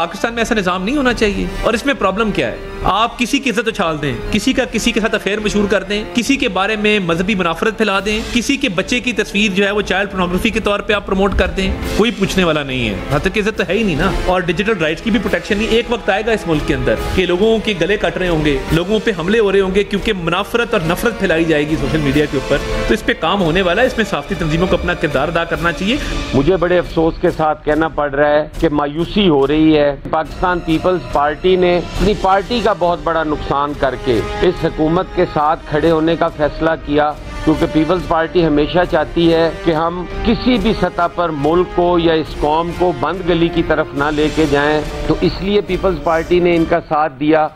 पाकिस्तान में ऐसा निज़ाम नहीं होना चाहिए। और इसमें प्रॉब्लम क्या है? आप किसी की इज्जत उछाल दें, किसी के साथ अफेयर मशहूर कर दें, किसी के बारे में मजहबी मुनाफरत फैला दें, किसी के बच्चे की तस्वीर जो है वो चाइल्ड पोर्नोग्राफी के तौर पे आप प्रमोट कर दें, कोई पूछने वाला नहीं है। हद तक इज्जत तो है ही नहीं ना। और डिजिटल राइट्स की भी प्रोटेक्शन नहीं। एक वक्त आएगा इस मुल्क के अंदर कि लोगों के गले कट रहे होंगे, लोगों पे हमले हो रहे होंगे, क्योंकि मुनाफरत और नफरत फैलाई जाएगी सोशल मीडिया के ऊपर। तो इस पे काम होने वाला है। इसमें साफ़ी तंजीमों को अपना किरदार अदा करना चाहिए। मुझे बड़े अफसोस के साथ कहना पड़ रहा है कि मायूसी हो रही है। पाकिस्तान पीपल्स पार्टी ने अपनी पार्टी का बहुत बड़ा नुकसान करके इस हुकूमत के साथ खड़े होने का फैसला किया, क्योंकि पीपल्स पार्टी हमेशा चाहती है कि हम किसी भी सतह पर मुल्क को या इस कौम को बंद गली की तरफ ना लेके जाएं। तो इसलिए पीपल्स पार्टी ने इनका साथ दिया।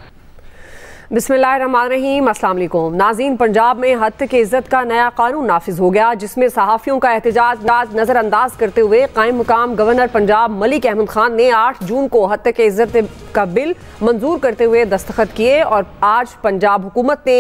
बिस्मिल्लाहिर्रहमानिर्रहीम, अस्सलाम वालेकुम नाज़रीन। पंजाब में हद तक इज़्ज़त का नया कानून नाफिज हो गया, जिसमें सहाफ़ियों का एहतजाज नज़रअंदाज करते हुए कायम मुकाम गवर्नर पंजाब मलिक अहमद खान ने 8 जून को हद तक इज़्ज़त का बिल मंजूर करते हुए दस्तखत किए और आज पंजाब हुकूमत ने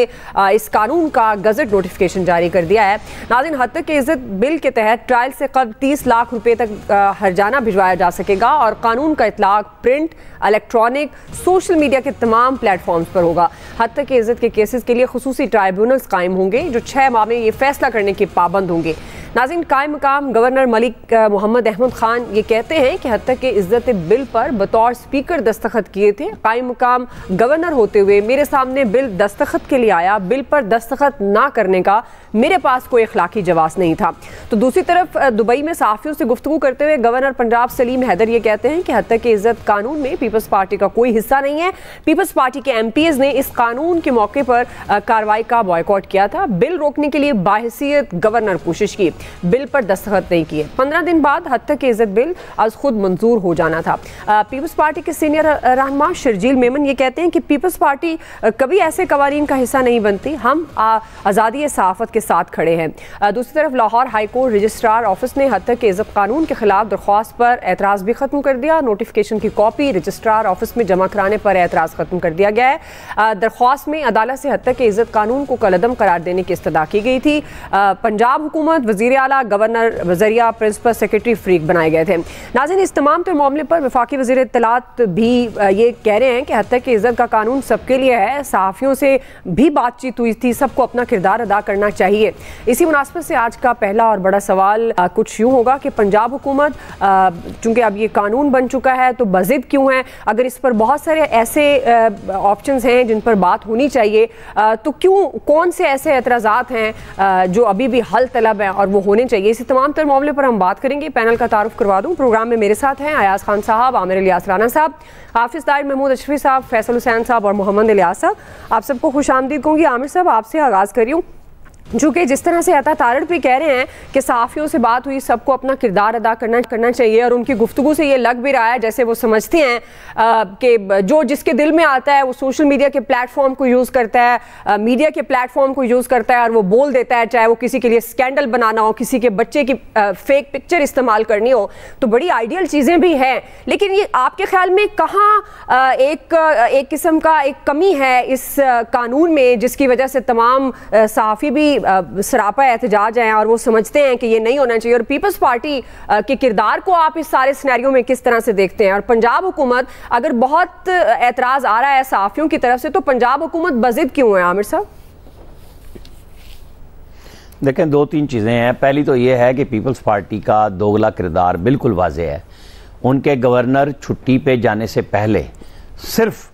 इस कानून का गजट नोटिफिकेशन जारी कर दिया है। नाज़रीन, हद तक इज़्ज़त बिल के तहत ट्रायल से कबल 30 लाख रुपए तक हर्जाना भिजवाया जा सकेगा और कानून का इतलाक प्रिंट, इलेक्ट्रॉनिक, सोशल मीडिया के तमाम प्लेटफॉर्म्स पर होगा। हद तक इज़्ज़त के केसेस के लिए खुसूसी ट्राइब्यूनल्स कायम होंगे जो 6 माह में ये फैसला करने के पाबंद होंगे। नाज़रीन, कायम मकाम गवर्नर मलिक मोहम्मद अहमद खान ये कहते हैं कि हद तक के इज़्ज़त बिल पर बतौर स्पीकर दस्तखत किए थे। कायम मकाम गवर्नर होते हुए मेरे सामने बिल दस्तखत के लिए आया, बिल पर दस्तखत ना करने का मेरे पास कोई अखलाकी जवाब नहीं था। तो दूसरी तरफ दुबई में सहाफ़ियों से गुफ्तगू करते हुए गवर्नर पंजाब सलीम हैदर ये कहते हैं कि हद तक के इज़्ज़त कानून में पीपल्स पार्टी का कोई हिस्सा नहीं है। पीपल्स पार्टी के MPs ने इस कानून के मौके पर कार्रवाई का बॉयकॉट किया था। बिल रोकने के लिए बाहैसियत गवर्नर कोशिश की, बिल पर दस्तखत नहीं किए। 15 दिन बाद हद तक के इज़्ज़त बिल आज खुद मंजूर हो जाना था। पीपल्स पार्टी के सीनियर रहनुमा शर्जील मेमन ये कहते हैं कि पीपल्स पार्टी कभी ऐसे कवानीन का हिस्सा नहीं बनती, हम आज़ादी सहाफ़त के साथ खड़े हैं। दूसरी तरफ Lahore high court registrar office ने हद तक के इज़्ज़त कानून के खिलाफ दरख्वास्त पर एतराज़ भी खत्म कर दिया। नोटिफिकेशन की कॉपी रजिस्ट्रार ऑफिस में जमा कराने पर एतराज़ खत्म कर दिया गया है। दरख्वास्त में अदालत से हद तक के इज़्ज़त कानून को कलअदम करार देने की इस्तदा की गई थी। पंजाब हुकूमत, वज़ीर आला, गवर्नर, वज़रिया, प्रिंसिपल सेक्रेटरी फ्रीक बनाए गए थे। नाज़रीन, इस तमाम तर मामले पर वफाकी वज़ीर इत्तलात भी ये कह रहे हैं कि हद तक के इज़्ज़त का कानून सबके लिए है। सहाफ़ियों से भी बातचीत हुई थी, सबको अपना किरदार अदा करना चाहिए। इसी मुनासबत से आज का पहला और बड़ा सवाल कुछ यूँ होगा कि पंजाब हुकूमत चूँकि अब ये कानून बन चुका है तो बज़िद क्यों है? अगर इस पर बहुत सारे ऐसे ऑप्शंस हैं जिन पर बात होनी चाहिए तो कौन से ऐसे एतराज़ात हैं जो अभी भी हल तलब हैं और वो होने चाहिए? इसी तमाम तर मामले पर हम बात करेंगे। पैनल का तारुफ करवा दूँ। प्रोग्राम में मेरे साथ हैं अयाज खान साहब, आमिर इलियास राना साहब, हाफिज़ ताहिर महमूद अशरफी साहब, फैसल हुसैन साहब और मोहम्मद इलियास साहब। आप सबको खुश आमदीद कहूँगी। आमिर साहब, आपसे आगाज़ करियूँ, चूँकि जिस तरह से अता तारड़ भी कह रहे हैं कि सहाफ़ियों से बात हुई, सबको अपना किरदार अदा करना चाहिए और उनकी गुफ्तगू से ये लग भी रहा है जैसे वो समझते हैं कि जो जिसके दिल में आता है वो सोशल मीडिया के प्लेटफॉर्म को यूज़ करता है, मीडिया के प्लेटफॉर्म को यूज़ करता है और वो बोल देता है, चाहे वो किसी के लिए स्कैंडल बनाना हो, किसी के बच्चे की फेक पिक्चर इस्तेमाल करनी हो। तो बड़ी आइडियल चीज़ें भी हैं, लेकिन ये आपके ख्याल में कहाँ एक किस्म का एक कमी है इस कानून में जिसकी वजह से तमाम सहाफ़ी भी सरापा एहतजाज हैं और वो समझते हैं कि ये नहीं होना चाहिए? और पीपल्स पार्टी के किरदार को आप इस सारे सिनेरियो में किस तरह से देखते हैं? और पंजाब हुकूमत, अगर बहुत एतराज आ रहा है सहाफ़ियों की तरफ से, तो पंजाब हुकूमत बज़िद क्यों है? आमिर साहब देखें, 2-3 चीज़ें हैं। पहली तो ये है कि पीपल्स पार्टी का दोगला किरदार बिल्कुल वाज़ेह है। उनके गवर्नर छुट्टी पे जाने से पहले सिर्फ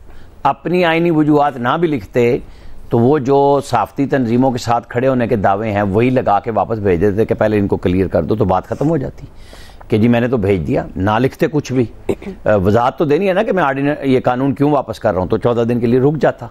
अपनी आइनी वजूहात ना भी लिखते तो वो जो साफ़ती तंजीमों के साथ खड़े होने के दावे हैं वही लगा के वापस भेज देते कि पहले इनको क्लियर कर दो, तो बात ख़त्म हो जाती कि जी मैंने तो भेज दिया, ना लिखते कुछ भी। वजाहत तो देनी है ना कि मैं ये कानून क्यों वापस कर रहा हूँ, तो 14 दिन के लिए रुक जाता।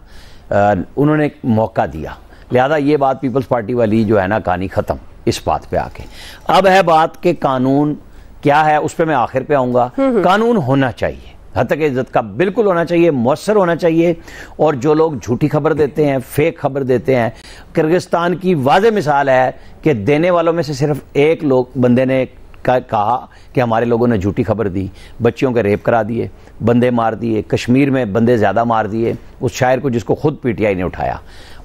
उन्होंने मौका दिया, लिहाजा ये बात पीपल्स पार्टी वाली जो है ना कहानी ख़त्म इस बात पे आके। अब है बात कि कानून क्या है, उस पर मैं आखिर पे आऊँगा। कानून होना चाहिए, हद तक इज़्ज़त का बिल्कुल होना चाहिए, मुअस्सर होना चाहिए। और जो लोग झूठी खबर देते हैं, फेक खबर देते हैं, किर्गिस्तान की वाज़े मिसाल है कि देने वालों में से सिर्फ एक बंदे ने कहा कि हमारे लोगों ने झूठी खबर दी, बच्चियों के रेप करा दिए, बंदे मार दिए, कश्मीर में बंदे ज़्यादा मार दिए, उस शायर को जिसको खुद PTI ने उठाया।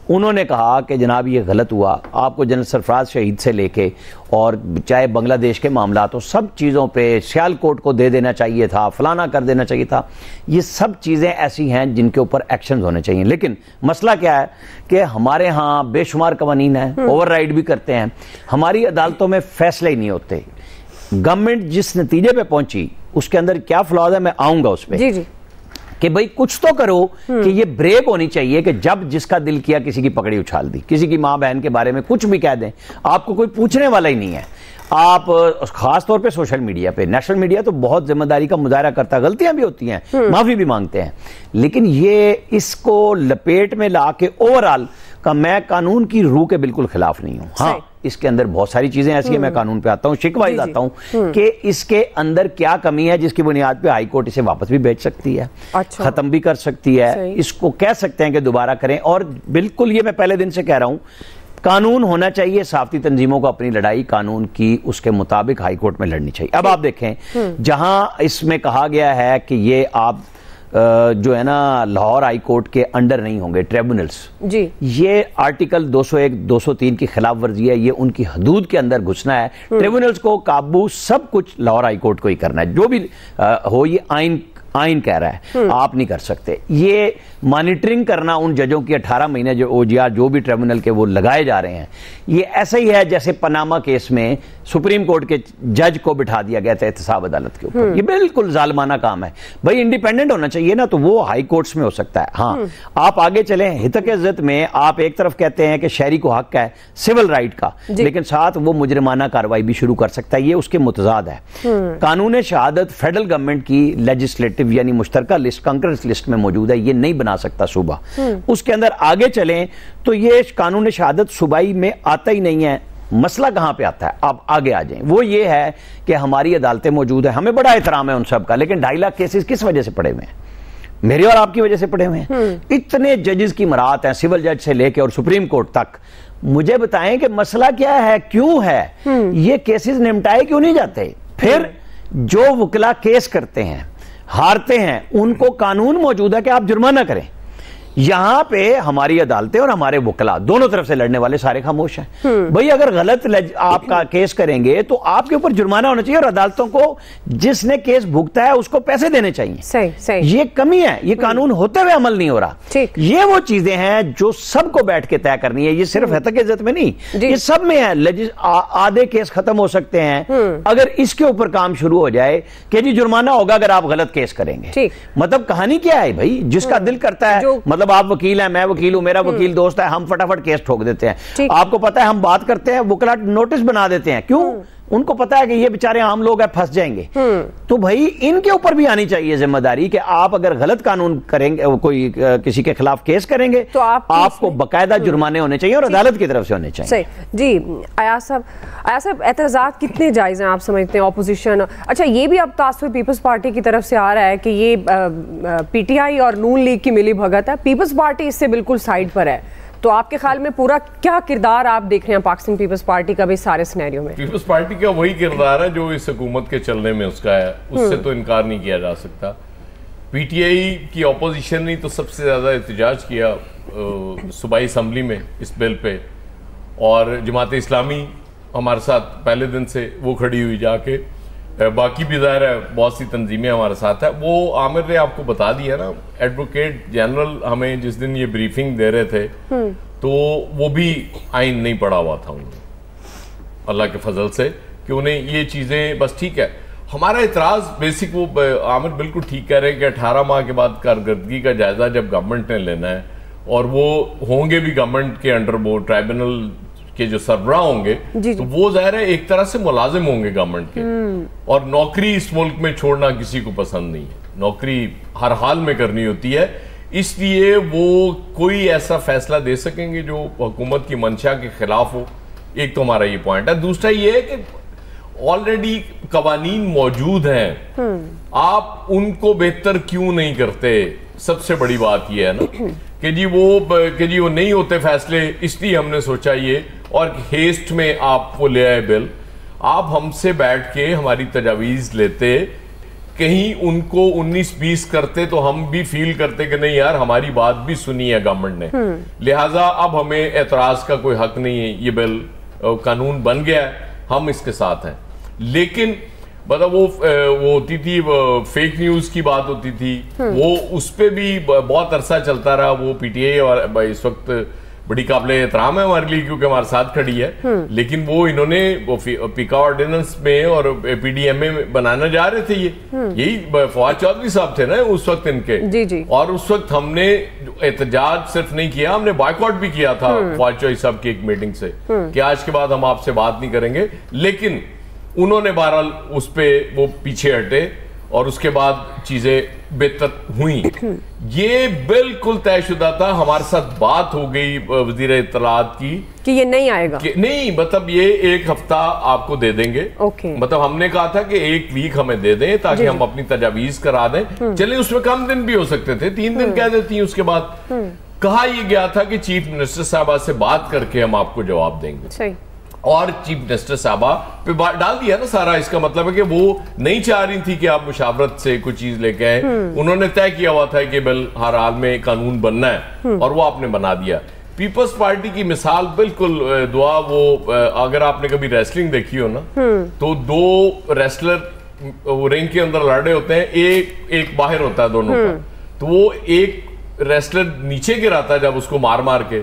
उन्होंने कहा कि जनाब ये गलत हुआ, आपको जनरल सरफराज शहीद से लेके और चाहे बांग्लादेश के मामला तो सब चीज़ों पे सियालकोट को दे देना चाहिए था, फलाना कर देना चाहिए था। ये सब चीज़ें ऐसी हैं जिनके ऊपर एक्शन होने चाहिए। लेकिन मसला क्या है कि हमारे यहाँ बेशुमार कवानीन हैं, ओवरराइड भी करते हैं, हमारी अदालतों में फैसले ही नहीं होते। गवर्नमेंट जिस नतीजे पे पहुंची उसके अंदर क्या फ्लॉज है मैं आऊंगा उस पर, जी जी, कि भाई कुछ तो करो कि ये ब्रेक होनी चाहिए कि जब जिसका दिल किया किसी की पकड़ी उछाल दी, किसी की मां बहन के बारे में कुछ भी कह दें, आपको कोई पूछने वाला ही नहीं है। आप खास तौर पे सोशल मीडिया पे, नेशनल मीडिया तो बहुत जिम्मेदारी का मुजाहरा करता है, गलतियां भी होती हैं, माफी भी मांगते हैं, लेकिन ये इसको लपेट में ला के ओवरऑल का मैं कानून की रूह के बिल्कुल खिलाफ नहीं हूं। हाँ, इसके अंदर बहुत सारी चीजें ऐसी है, मैं कानून पे आता हूं, शिकवाइज आता हूं कि इसके अंदर क्या कमी है जिसकी बुनियाद पे हाई कोर्ट इसे वापस भी भेज सकती है, अच्छा, खत्म भी कर सकती है, इसको कह सकते हैं कि दोबारा करें। और बिल्कुल ये मैं पहले दिन से कह रहा हूं, कानून होना चाहिए, साफती तंजीमों को अपनी लड़ाई कानून की उसके मुताबिक हाई कोर्ट में लड़नी चाहिए। अब आप देखें जहां इसमें कहा गया है कि ये आप जो है ना लाहौर हाई कोर्ट के अंडर नहीं होंगे ट्रिब्यूनल्स, जी, ये आर्टिकल 201 203 की खिलाफ वर्जी है, ये उनकी हदूद के अंदर घुसना है। ट्रिब्यूनल्स को काबू सब कुछ लाहौर हाई कोर्ट को ही करना है, जो भी हो, ये आइन कह रहा है, आप नहीं कर सकते। ये मॉनिटरिंग करना उन जजों की 18 महीने जो भी ट्रिब्यूनल के वो लगाए जा रहे हैं, ये ऐसा ही है जैसे पनामा केस में सुप्रीम कोर्ट के जज को बिठा दिया गया था एहतसाब अदालत के ऊपर। ये बिल्कुल जालमाना काम है। भाई इंडिपेंडेंट होना चाहिए ना, तो वो हाई कोर्ट्स में हो सकता है। हाँ, आप आगे चलें, हितक इज्जत में आप एक तरफ कहते हैं कि शहरी को हक है सिविल राइट का, लेकिन साथ वो मुजरिमाना कार्रवाई भी शुरू कर सकता है, ये उसके मुतजाद है। कानून शहादत फेडरल गवर्नमेंट की लेजिस्लेटिव यानी मुश्तरका लिस्ट, कंकरेंस लिस्ट में मौजूद है, ये नहीं बना सकता सूबा। उसके अंदर आगे चलें तो ये कानून शहादत सूबाई में आता ही नहीं है। मसला कहां पे आता है, आप आगे आ जाएं, वो ये है कि हमारी अदालतें मौजूद है, हमें बड़ा एहतराम है उन सब का, लेकिन 2.5 लाख केसेस किस वजह से पड़े हुए हैं? मेरे और आपकी वजह से पड़े हुए हैं। इतने जजेस की मरात है, सिविल जज से लेके और सुप्रीम कोर्ट तक। मुझे बताएं कि मसला क्या है, क्यों है ये केसेस निपटाए क्यों नहीं जाते? फिर जो वकीला केस करते हैं, हारते हैं, उनको कानून मौजूद है कि आप जुर्माना करें। यहां पे हमारी अदालतें और हमारे वकीला दोनों तरफ से लड़ने वाले सारे खामोश हैं। भाई अगर गलत आपका केस करेंगे तो आपके ऊपर जुर्माना होना चाहिए और अदालतों को जिसने केस भुगता है उसको पैसे देने चाहिए। सही, सही। ये कमी है, ये कानून होते हुए अमल नहीं हो रहा। ये वो चीजें हैं जो सबको बैठ के तय करनी है। ये सिर्फ हतक इज्जत में नहीं, ये सब में है। आधे केस खत्म हो सकते हैं अगर इसके ऊपर काम शुरू हो जाए कि जी जुर्माना होगा अगर आप गलत केस करेंगे। मतलब कहानी क्या है भाई, जिसका दिल करता है, मतलब आप वकील हैं, मैं वकील हूं, मेरा वकील दोस्त है, हम फटाफट केस ठोक देते हैं। आपको पता है हम बात करते हैं, वकीला नोटिस बना देते हैं, क्यों? उनको पता है कि ये बेचारे आम लोग हैं, फंस जाएंगे। तो भाई इनके ऊपर भी आनी चाहिए जिम्मेदारी कि आप अगर गलत कानून करेंगे, कोई किसी के खिलाफ केस करेंगे तो आपको बकायदा जुर्माने होने चाहिए और अदालत की तरफ से होने चाहिए। सही जी। अयाज साहब एतराज़ात कितने जायज हैं आप समझते हैं ऑपोजिशन? अच्छा, ये भी अब तासुर पीपल्स पार्टी की तरफ से आ रहा है कि ये पीटीआई और नून लीग की मिली भगत है, पीपल्स पार्टी इससे बिल्कुल साइड पर है। तो आपके ख्याल में पूरा क्या किरदार आप देख रहे हैं पाकिस्तान पीपल्स पार्टी का भी सारे सिनेरियो में? पीपल्स पार्टी का वही किरदार है जो इस हुकूमत के चलने में उसका है, उससे तो इनकार नहीं किया जा सकता। पीटीआई की ऑपोजिशन ने तो सबसे ज्यादा एहतजाज किया सूबाई असम्बली में इस बिल पे, और जमात इस्लामी हमारे साथ पहले दिन से वो खड़ी हुई जाके, बाकी भी ज़ाहिर है बहुत सी तंजीमें हमारे साथ है। वो आमिर ने आपको बता दिया ना, एडवोकेट जनरल हमें जिस दिन ये ब्रीफिंग दे रहे थे तो वो भी आइन नहीं पढ़ा हुआ था उन्होंने, अल्लाह के फजल से, कि उन्हें ये चीज़ें बस ठीक है। हमारा इतराज़ बेसिक, वो आमिर बिल्कुल ठीक कह रहे हैं कि 18 माह के बाद कारकर्दगी का जायजा जब गवर्नमेंट ने लेना है, और वो होंगे भी गवर्नमेंट के अंडर, वो ट्राइब्यूनल के जो सरबराह होंगे, तो वो ज़ाहिर है एक तरह से मुलाजिम होंगे गवर्नमेंट के, और नौकरी इस मुल्क में छोड़ना किसी को पसंद नहीं है, नौकरी हर हाल में करनी होती है। इसलिए वो कोई ऐसा फैसला दे सकेंगे जो हुकूमत की मंशा के खिलाफ हो। एक तो हमारा ये पॉइंट है। दूसरा ये है कि ऑलरेडी कवानीन मौजूद हैं, आप उनको बेहतर क्यों नहीं करते? सबसे बड़ी बात यह है ना कि जी वो नहीं होते फैसले, इसलिए हमने सोचा ये, और हेस्ट में आप वो ले आए बिल। आप हमसे बैठ के हमारी तजावीज़ लेते कहीं उनको 19-20 करते तो हम भी फील करते कि नहीं यार हमारी बात भी सुनी है गवर्नमेंट ने, लिहाजा अब हमें एतराज का कोई हक नहीं है, ये बिल कानून बन गया है, हम इसके साथ हैं। लेकिन मतलब वो होती थी फेक न्यूज की बात होती थी, वो उस पे भी बहुत अरसा चलता रहा। वो पीटीआई और इस वक्त बड़ी काबिल एहतराम है हमारे लिए क्योंकि हमारे साथ खड़ी है, लेकिन वो इन्होंने पीका ऑर्डिनेंस में और पीडीएमए में बनाना जा रहे थे, यही फवाद चौधरी साहब थे ना उस वक्त इनके। जी जी। और उस वक्त हमने एहतजाज सिर्फ नहीं किया, हमने बॉयकॉट भी किया था फवाद चौधरी साहब की एक मीटिंग से कि आज के बाद हम आपसे बात नहीं करेंगे, लेकिन उन्होंने बहरहाल उस पे वो पीछे हटे और उसके बाद चीजें बेहतर हुई। ये बिल्कुल तयशुदा था, हमारे साथ बात हो गई वजीर इत्तलात की कि ये नहीं आएगा, नहीं मतलब ये एक हफ्ता आपको दे देंगे। मतलब हमने कहा था कि 1 वीक हमें दे दें ताकि हम अपनी तजावीज करा दें, चले उसमें कम दिन भी हो सकते थे, 3 दिन कह देती। उसके बाद कहा यह गया था कि चीफ मिनिस्टर साहबा से बात करके हम आपको जवाब देंगे। सही। और चीफ मिनिस्टर साहबा पे डाल दिया ना सारा। इसका मतलब है कि वो नहीं चाह रही थी कि आप मुशावरत से कुछ चीज लेके आए, उन्होंने तय किया हुआ था कि बिल हर हाल में कानून बनना है और वो आपने बना दिया। पीपल्स पार्टी की मिसाल बिल्कुल दुआ, वो अगर आपने कभी रेसलिंग देखी हो ना तो 2 रेसलर रिंग के अंदर लड़ रहे होते हैं, एक बाहर होता है दोनों का, तो वो एक रेसलर नीचे गिराता है जब उसको मार मार के,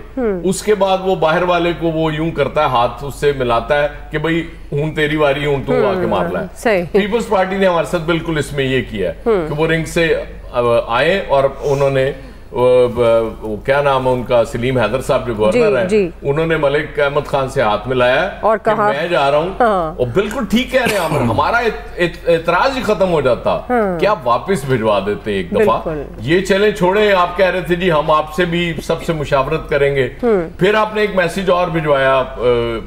उसके बाद वो बाहर वाले को वो यूं करता है, हाथ उससे मिलाता है कि भाई हूं तेरी बारी, हूं तू आके मार ला है। पीपल्स पार्टी ने हमारे साथ बिल्कुल इसमें ये किया है कि वो रिंग से आए और उन्होंने वो क्या नाम है उनका, सलीम हैदर साहब जो गवर्नर है, उन्होंने मलिक अहमद खान से हाथ मिलाया और कहा मैं जा रहा हूं। और बिल्कुल ठीक कह रहे हैं, हमारा एतराज ही खत्म हो जाता कि आप वापस भिजवा देते एक दफा, ये चले छोड़े। आप कह रहे थे जी हम आपसे भी सबसे मुशावरत करेंगे, फिर आपने एक मैसेज और भिजवाया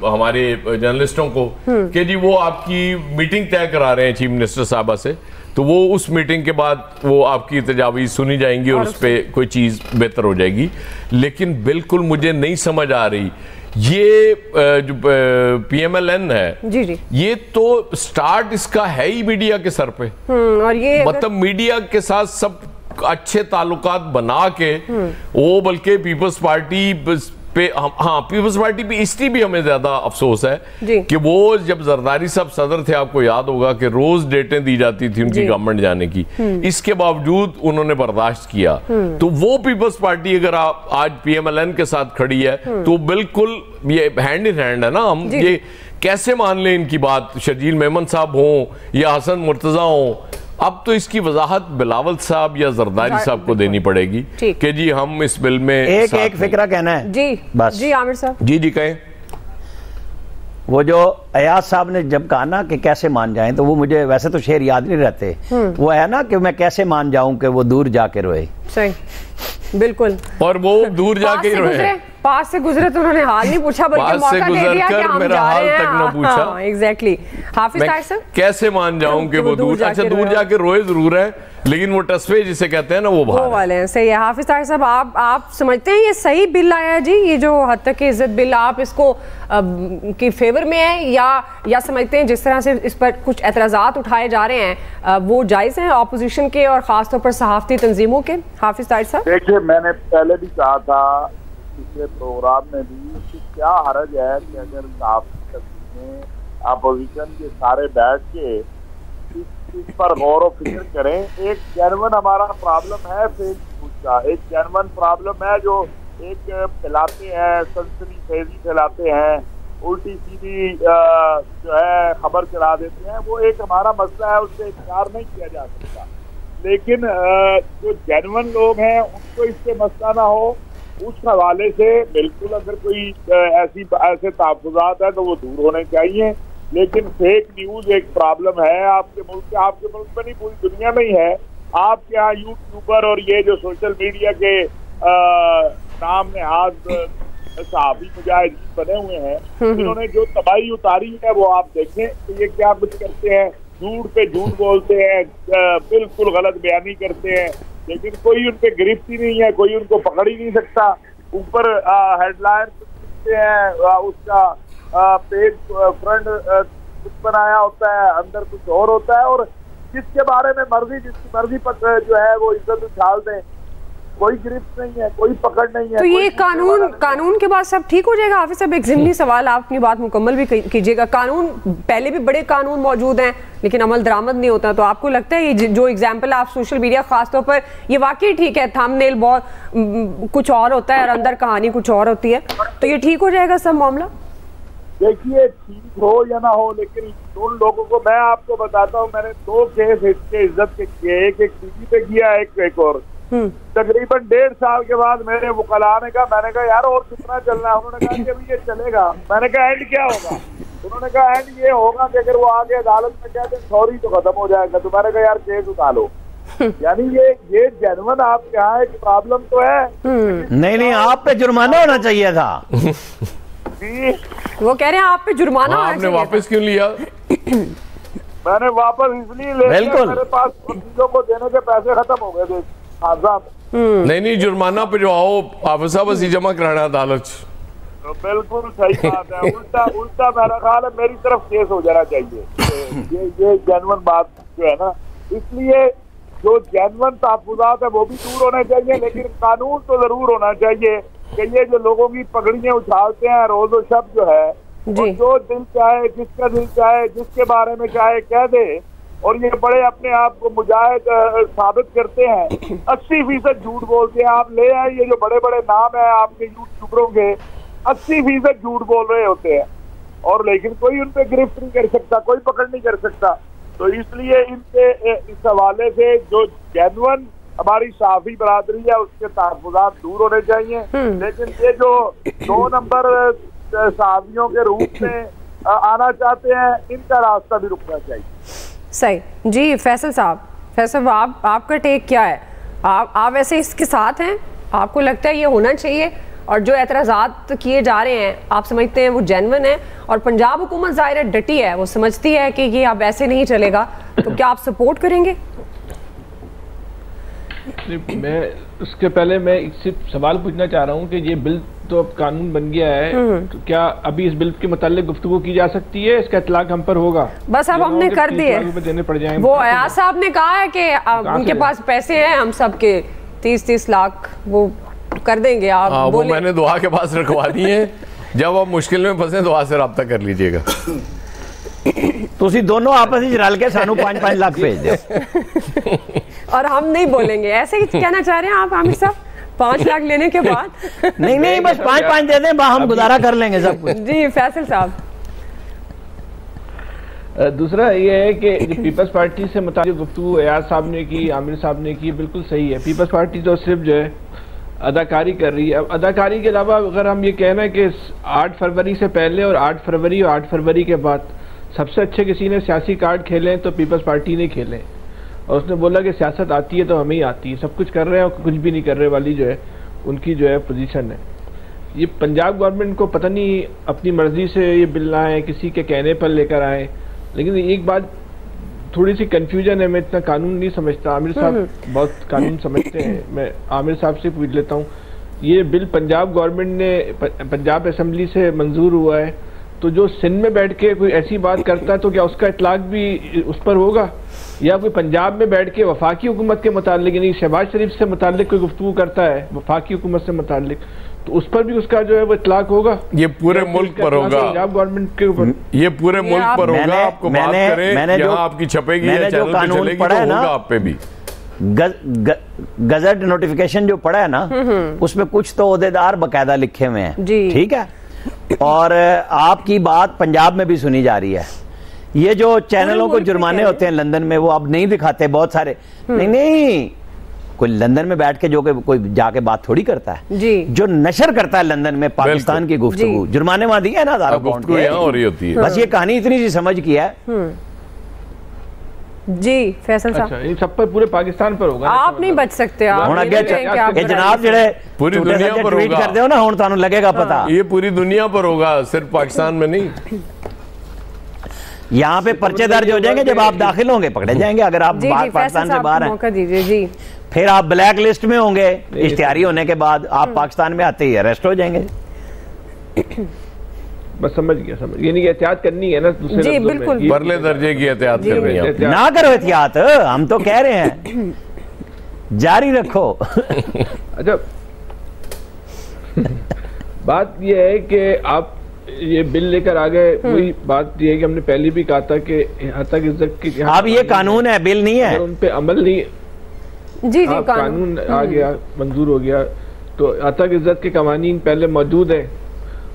हमारे जर्नलिस्टों को कि जी वो आपकी मीटिंग तय करा रहे हैं चीफ मिनिस्टर साहबा से, तो वो उस मीटिंग के बाद वो आपकी तजावीज़ सुनी जाएंगी और उस पर कोई चीज़ बेहतर हो जाएगी। लेकिन बिल्कुल मुझे नहीं समझ आ रही ये जो PMLN है, जी। ये तो स्टार्ट इसका है ही मीडिया के सर पे, और ये मतलब मीडिया के साथ सब अच्छे ताल्लुकात बना के वो, बल्कि पीपल्स पार्टी पे हाँ पीपल्स पार्टी पे इसलिए भी हमें ज्यादा अफसोस है कि वो जब जरदारी साहब सदर थे, आपको याद होगा कि रोज डेटें दी जाती थी उनकी गवर्नमेंट जाने की, इसके बावजूद उन्होंने बर्दाश्त किया। तो वो पीपल्स पार्टी अगर आप आज PMLN के साथ खड़ी है तो बिल्कुल ये हैंड इन हैंड है ना। हम ये कैसे मान लें इनकी बात, शर्जील मेमन साहब हों या हसन मुर्तजा हों, अब तो इसकी वजाहत बिलावल साहब या जरदारी साहब को देनी पड़ेगी कि जी हम इस बिल में एक फिक्रा कहना है जी बस। जी आमिर साहब जी कहें। वो जो अयाज साहब ने जब कहा ना कि कैसे मान जाएं, तो वो मुझे वैसे तो शेर याद नहीं रहते, वो है ना कि मैं कैसे मान जाऊं कि वो दूर जाके रोए। सही बिल्कुल, और वो दूर जाके रोए, पास से गुजरे तो उन्होंने हाल नहीं पूछा बल्कि मौका दे दिया कि हम जा रहे हैं, तक न पूछा। एग्जैक्टली। हाफिज ताहिर साहब कैसे मान जाऊं कि वो दूर, अच्छा दूर जाके रोए जरूर है, लेकिन वो टस्वे जिसे कहते हैं ना वो वाले हैं। सही है। हाफिज ताहिर साहब आप समझते हैं ये सही बिल आया है जी, ये जो हद तक की इज्जत बिल, आप इसको की फेवर में है या समझते हैं जिस तरह से इस पर कुछ एतराज़ात उठाए जा रहे हैं वो जायज़ हैं अपोजिशन के और खासतौर पर सहाफ़ती तंजीमों के? हाफिज ताहिर साहब देखिए, मैंने पहले भी कहा था पिछले प्रोग्राम में भी कि क्या हर्ज है कि अगर अपोजिशन के सारे बैठ के इस पर गौर व फिक्र करें। एक जेन्युइन हमारा प्रॉब्लम है फेक न्यूज का, एक जेन्युइन प्रॉब्लम है जो एक फैलाते हैं, सनसनीखेजी फैलाते हैं, उल्टी सीधी जो है खबर चला देते हैं, वो एक हमारा मसला है, उससे इनकार नहीं किया जा सकता। लेकिन जो जेन्युइन लोग हैं उनको इससे मसला ना हो, उस हवाले से बिल्कुल अगर कोई ऐसे तहफ़्फ़ुज़ात है तो वो दूर होने चाहिए। लेकिन फेक न्यूज एक प्रॉब्लम है आपके मुल्क में नहीं, पूरी दुनिया में ही है। आपके यहाँ यूट्यूबर और ये जो सोशल मीडिया के नाम नेहाज सहाफ़ी मुजाहिदीन बने हुए हैं, जिन्होंने जो तबाही उतारी है वो आप देखें तो ये क्या कुछ करते हैं, झूठ पे झूठ बोलते हैं, बिल्कुल गलत बयानी करते हैं, लेकिन कोई उन पे गिरफ्त ही नहीं है, कोई उनको पकड़ ही नहीं सकता। ऊपर हेडलाइन लिखते हैं, उसका पेज फ्रंट कुछ बनाया होता है, अंदर कुछ और होता है, और जिसके बारे में मर्जी जिसकी मर्जी पर जो है वो इज्जत उछाल दें, कोई गिरफ्त नहीं है, कोई पकड़ नहीं है। तो ये कानून के बाद सब ठीक हो जाएगा? हाफिज साहब, एक ज़िमनी सवाल, आप अपनी बात मुकम्मल भी कीजिएगा। कानून, पहले भी बड़े कानून मौजूद हैं लेकिन अमल दरामद नहीं होता, तो आपको लगता है ये जो एग्जाम्पल आप सोशल मीडिया खासतौर पर, ये वाकई ठीक है, थंबनेल बहुत कुछ और होता है और अंदर कहानी कुछ और होती है, तो ये ठीक हो जाएगा सब मामला? देखिए, ठीक हो या ना हो, लेकिन उन लोगों को मैं आपको बताता हूँ, मैंने 2 केस इसके इज्जत के किए, एक टीवी पे किया, एक और। तकरीबन 1.5 साल के बाद मेरे वकला ने कहा, मैंने कहा यार और कितना चलना है? उन्होंने कहा कि अभी ये चलेगा। मैंने कहा एंड क्या होगा? उन्होंने कहा एंड ये होगा कि अगर वो आगे अदालत में कहते हैं सॉरी तो खत्म हो जाएगा। तो मैंने कहा यार केस उठा लो। यानी ये जेन्युइन आपके यहाँ एक प्रॉब्लम तो है। नहीं, आप पे जुर्माना होना चाहिए था। वो कह रहे हैं आप पे जुर्माना होना आपने चाहिए। वापस क्यों लिया? मैंने वापस इसलिए ले लिया, मेरे पास चीजों को देने के पैसे खत्म हो गए थे। नहीं, जुर्माना पे जो आओ हाफिज साहब असी जमा कराना अदालत। तो बिल्कुल सही बात है। उल्टा मेरा ख्याल है मेरी तरफ केस हो जाना चाहिए। ये जेन्युइन बात जो है ना, इसलिए जो जेन्युइन तहफ़्फ़ुज़ात है वो भी दूर होने चाहिए, लेकिन कानून तो जरूर होना चाहिए कि ये जो लोगों की पगड़ियां उछालते हैं रोजो शब जो है, जो दिल चाहे, जिसका दिल चाहे, जिसके बारे में चाहे कह दे, और ये बड़े अपने आप को मुजाहिद साबित करते हैं। 80% झूठ बोलते हैं। आप ले आए, ये जो बड़े बड़े नाम है आपके यूट्यूबरों के, 80% झूठ बोल रहे होते हैं, और लेकिन कोई उन पे गिरफ्त नहीं कर सकता, कोई पकड़ नहीं कर सकता। तो इसलिए इनसे इस हवाले से जो जेन्युइन हमारी साफी बरादरी है उसके तहफ़्फ़ुज़ात दूर होने चाहिए। लेकिन ये जो 2 नंबर साफियों के रूप में आना चाहते हैं, इनका रास्ता भी रुकना चाहिए। सही जी। फैसल साहब, आपका टेक क्या है? आप वैसे इसके साथ हैं? आपको लगता है ये होना चाहिए? और जो एतराज़ात किए जा रहे हैं, आप समझते हैं वो जेन्युइन है? और पंजाब हुकूमत ज़ाहिर डटी है, वो समझती है कि ये अब ऐसे नहीं चलेगा, तो क्या आप सपोर्ट करेंगे? मैं उसके पहले मैं सिर्फ सवाल पूछना चाह रहा हूँ कि ये बिल तो अब कानून बन गया है, तो क्या अभी इस बिल के मुताल्लिक गुफ्तगू की जा सकती है? इसका इतलाक हम पर होगा? बस अब हमने कर दिए, देने पड़ जाएंगे। वो अयाज साहब ने कहा है कि उनके पास पैसे हैं, हम सब के 30-30 लाख वो कर देंगे। आप वो मैंने दुआ के पास रखवा दी है। जब आप मुश्किल में फंसे दुआ से रब्ता कर लीजिएगा। तुसी दोनों आपस में रल के सानू 5-5 लाख भेज दो। और हम नहीं बोलेंगे, ऐसे ही कहना चाह रहे हैं आप आमिर साहब? 5 लाख लेने के बाद नहीं, बस 5-5 दे दें, हम गुजारा कर लेंगे सब कुछ। जी फैसल साहब। दूसरा ये है कि पीपल्स पार्टी से मुताबिक गुफ्तगू अयाज साहब ने की, आमिर साहब ने की, बिल्कुल सही है। पीपल्स पार्टी तो सिर्फ जो है अदाकारी कर रही है। अब अदाकारी के अलावा अगर हम ये कहना है कि 8 फरवरी से पहले और 8 फरवरी और 8 फरवरी के बाद सबसे अच्छे किसी ने सियासी कार्ड खेले तो पीपल्स पार्टी ने खेले, और उसने बोला कि सियासत आती है तो हमें ही आती है, सब कुछ कर रहे हैं और कुछ भी नहीं कर रहे वाली जो है उनकी जो है पोजीशन है। ये पंजाब गवर्नमेंट को पता नहीं अपनी मर्जी से ये बिल लाए, किसी के कहने पर लेकर आए। लेकिन एक बात थोड़ी सी कंफ्यूजन है, मैं इतना कानून नहीं समझता। आमिर साहब बहुत कानून समझते हैं, मैं आमिर साहब से पूछ लेता हूँ, ये बिल पंजाब गवर्नमेंट ने पंजाब असेंबली से मंजूर हुआ है, तो जो सिंध में बैठ के कोई ऐसी बात करता है तो क्या उसका इतलाक भी उस पर होगा? या कोई पंजाब में बैठ के वफाकी हुकूमत के मुतालिक यानी शहबाज शरीफ से मुतालिक कोई गुफ्तगू करता है वफाकी हुकूमत से मुतालिक, तो उस पर भी उसका जो है वो इतलाक होगा? ये पूरे मुल्क पर होगा, पंजाब गवर्नमेंट के ऊपर, ये पूरे मुल्क पर होगा। आपको बात करें यहाँ आपकी छपेगी, मैंने जो कानून पढ़ा है ना आप पे भी गजट नोटिफिकेशन जो पढ़ा है ना, उसमें कुछ तो ओहदेदार बकायदा लिखे हुए हैं, ठीक है। और आपकी बात पंजाब में भी सुनी जा रही है। ये जो चैनलों को जुर्माने होते हैं लंदन में, वो अब नहीं दिखाते बहुत सारे। नहीं, कोई लंदन में बैठ के जो कोई जाके बात थोड़ी करता है जी। जो नशर करता है लंदन में पाकिस्तान की गुफ्तगू, जुर्माने वहां दिए है ना, हज़ारों पाउंड की हो रही होती है। बस ये कहानी इतनी सी समझ की है जी। फैसल साहब, अच्छा, सब पर पूरे पाकिस्तान पर होगा, आप नहीं बच सकते। जनाब जेड़े पूरी दुनिया पर ट्वीट होगा, करते हो ना, हुण तानू लगेगा पता। ये पूरी दुनिया पर होगा, सिर्फ पाकिस्तान में नहीं। यहाँ पे पर्चे दर्ज हो जाएंगे, जब आप दाखिल होंगे पकड़े जाएंगे। अगर आप पाकिस्तान से बाहर हैं दीजिए जी, फिर आप ब्लैक लिस्ट में होंगे। इश्तिहारी होने के बाद आप पाकिस्तान में आते ही अरेस्ट हो जाएंगे। बस समझ गया यानी कि एहतियात करनी है ना दूसरे जी बिल्कुल, परले दर्जे की एहतियात करनी है। ना करो एहतियात, हम तो कह रहे हैं जारी रखो। अच्छा बात यह है कि आप ये बिल लेकर आ गए, वही बात ये है कि हमने पहले भी कहा था कि हत्या की इज्जत की अब ये कानून है, बिल नहीं है, उन पे अमल नहीं। जी कानून आ गया, मंजूर हो गया, तो हत्या की इज्जत के कवानीन पहले मौजूद है,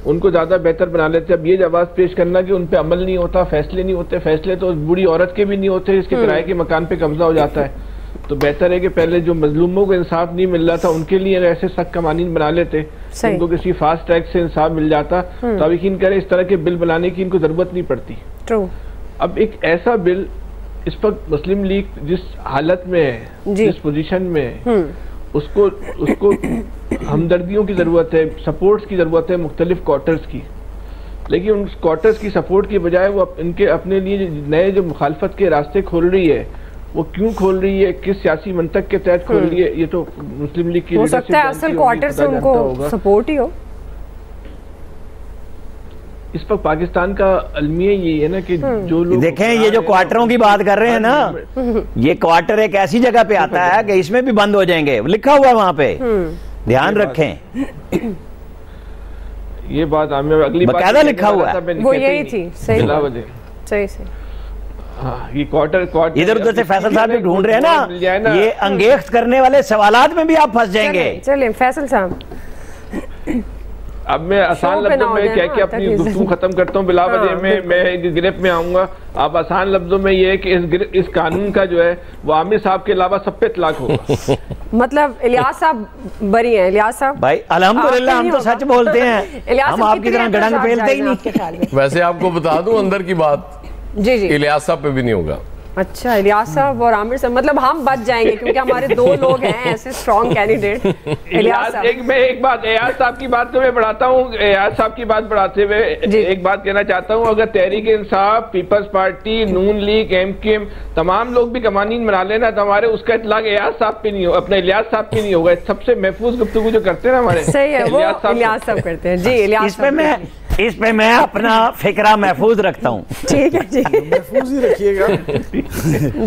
उनको ज्यादा बेहतर बना लेते। अब ये आवाज पेश करना कि उन पे अमल नहीं होता, फैसले नहीं होते, फैसले तो उस बूढ़ी औरत के भी नहीं होते जिसके किराए के मकान पे कब्जा हो जाता है। तो बेहतर है कि पहले जो मजलूमों को इंसाफ नहीं मिल रहा था उनके लिए ऐसे सख्त कवानीन बना लेते, उनको किसी फास्ट ट्रैक से इंसाफ मिल जाता। तो अब यकीन करें इस तरह के बिल बनाने की इनको जरूरत नहीं पड़ती। ट्रू। अब एक ऐसा बिल, इस पर मुस्लिम लीग जिस हालत में है, जिस पोजीशन में है, उसको हमदर्दियों की जरूरत है, सपोर्ट्स की जरूरत है, मुख्तलिफ क्वार्टर्स की। लेकिन उन क्वार्टर्स की सपोर्ट के बजाय वो इनके अपने लिए नए जो मुखालफत के रास्ते खोल रही है, वो क्यों खोल रही है, किस सियासी मंतक के तहत खोल रही है, ये तो मुस्लिम लीग की हो सकता है असल क्वार्टर से उनको सपोर्ट ही हो। इस पर पाकिस्तान का अलमिया ये है ना कि जो लोग देखें, ये जो क्वार्टरों की बात कर रहे हैं ना, ये क्वार्टर एक ऐसी जगह पे आता है कि इसमें भी बंद हो जाएंगे, लिखा हुआ है वहां पे, ध्यान रखें। ये बात हमें अगली बात बकायदा लिखा हुआ है, वो यही थी। सही से ये क्वार्टर इधर उधर से फैसल साहब भी ढूंढ रहे हैं ना, ये अंगेख्त करने वाले सवालात में भी आप फंस जाएंगे। चलिए फैसल साहब, अब मैं आसान लफ्जों में कह के अपनी गुफ्तगू खत्म करता हूँ, बिला वजह में मैं गिरफ्त में आऊंगा। आप आसान लफ्जों में ये है कि इस कानून का जो है वो आमिर साहब के अलावा सब पे इतलाक होगा। मतलब इलियास साहब बरी हैं। इलियास साहब भाई अल्हम्दुलिल्लाह हम तो सच बोलते हैं, हम आपकी तरह गड़ंग फेलते ही नहीं। वैसे आपको बता दूं अंदर की बात, जी इलियास साहब पे भी नहीं होगा। अच्छा, इलियास साहब और आमिर साहब, मतलब हम बच जाएंगे क्योंकि हमारे दो लोग हैं ऐसे स्ट्रॉन्ग कैंडिडेट। इलियास मैं एक बात एयाज साहब की बात को मैं बढ़ाता हूँ, एयाज साहब की बात बढ़ाते हुए एक बात कहना चाहता हूँ, अगर तहरीक इंसाफ, पीपल्स पार्टी, नून लीग, एमकेएम तमाम लोग भी कवानीन बना लेना तो हमारे उसका इतलाक एयाज साहब पे नहीं होगा, अपना इलियास साहब पे नहीं होगा। सबसे महफूज गुफ्तगू जो करते हैं ना हमारे, सही है, वो इलियास साहब करते हैं। जी इलियास, इस पे मैं अपना फिक्रा महफूज रखता हूँ। ठीक है जी, महफूज ही रखिएगा।